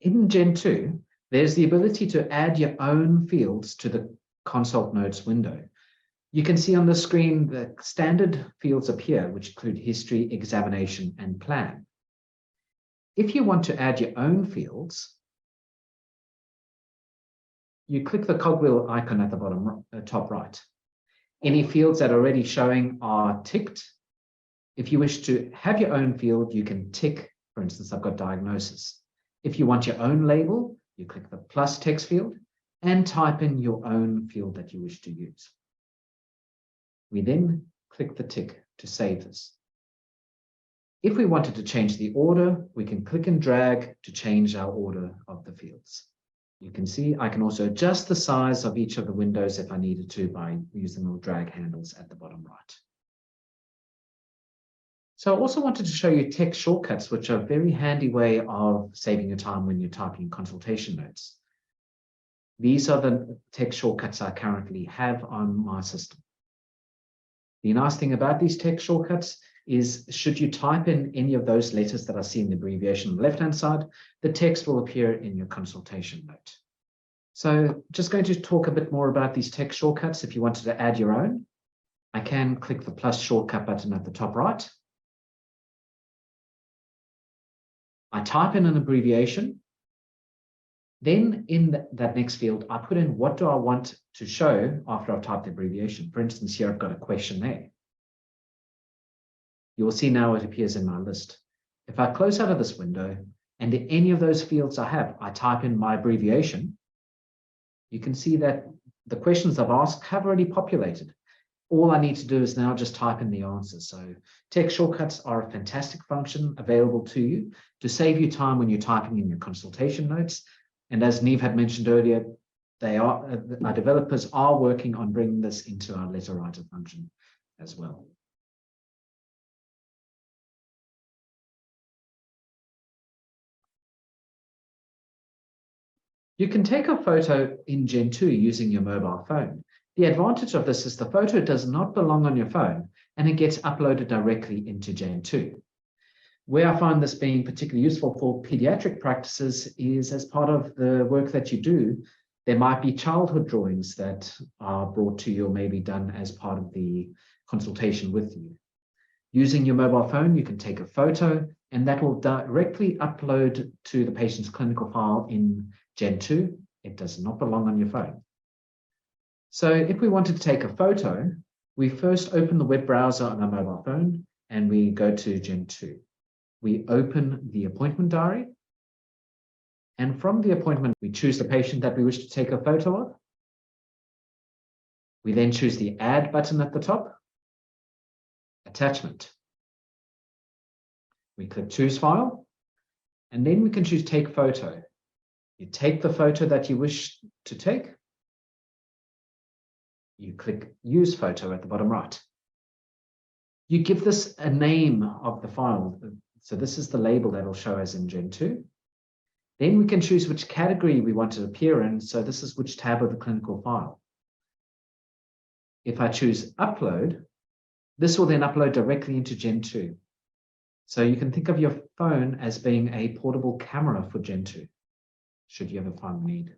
In Gentu, there's the ability to add your own fields to the consult notes window. You can see on the screen the standard fields appear, which include history, examination, and plan. If you want to add your own fields, you click the cogwheel icon at the bottom top right. Any fields that are already showing are ticked. If you wish to have your own field, you can tick, for instance, I've got diagnosis. If you want your own label, you click the plus text field and type in your own field that you wish to use. We then click the tick to save this. If we wanted to change the order, we can click and drag to change our order of the fields. You can see I can also adjust the size of each of the windows if I needed to by using the drag handles at the bottom right. So I also wanted to show you text shortcuts, which are a very handy way of saving your time when you're typing consultation notes. These are the text shortcuts I currently have on my system. The nice thing about these text shortcuts is should you type in any of those letters that I see in the abbreviation on the left-hand side, the text will appear in your consultation note. So just going to talk a bit more about these text shortcuts. If you wanted to add your own, I can click the plus shortcut button at the top right. I type in an abbreviation. Then in that next field, I put in what do I want to show after I've typed the abbreviation. For instance, here I've got a question there. You will see now it appears in my list. If I close out of this window and in any of those fields I have, I type in my abbreviation, you can see that the questions I've asked have already populated. All I need to do is now just type in the answers. So text shortcuts are a fantastic function available to you to save you time when you're typing in your consultation notes. And as Neve had mentioned earlier, our developers are working on bringing this into our letter writer function as well. You can take a photo in Gentu using your mobile phone. The advantage of this is the photo does not belong on your phone and it gets uploaded directly into Gentu. Where I find this being particularly useful for pediatric practices is as part of the work that you do, there might be childhood drawings that are brought to you or maybe done as part of the consultation with you. Using your mobile phone, you can take a photo and that will directly upload to the patient's clinical file in Gentu. It does not belong on your phone. So if we wanted to take a photo, we first open the web browser on our mobile phone and we go to Gentu. We open the appointment diary. And from the appointment, we choose the patient that we wish to take a photo of. We then choose the add button at the top, attachment. We click choose file, and then we can choose take photo. You take the photo that you wish to take. You click use photo at the bottom right. You give this a name of the file. So this is the label that will show us in Gentu. Then we can choose which category we want to appear in. So this is which tab of the clinical file. If I choose upload, this will then upload directly into Gentu. So you can think of your phone as being a portable camera for Gentu, should you ever find the need.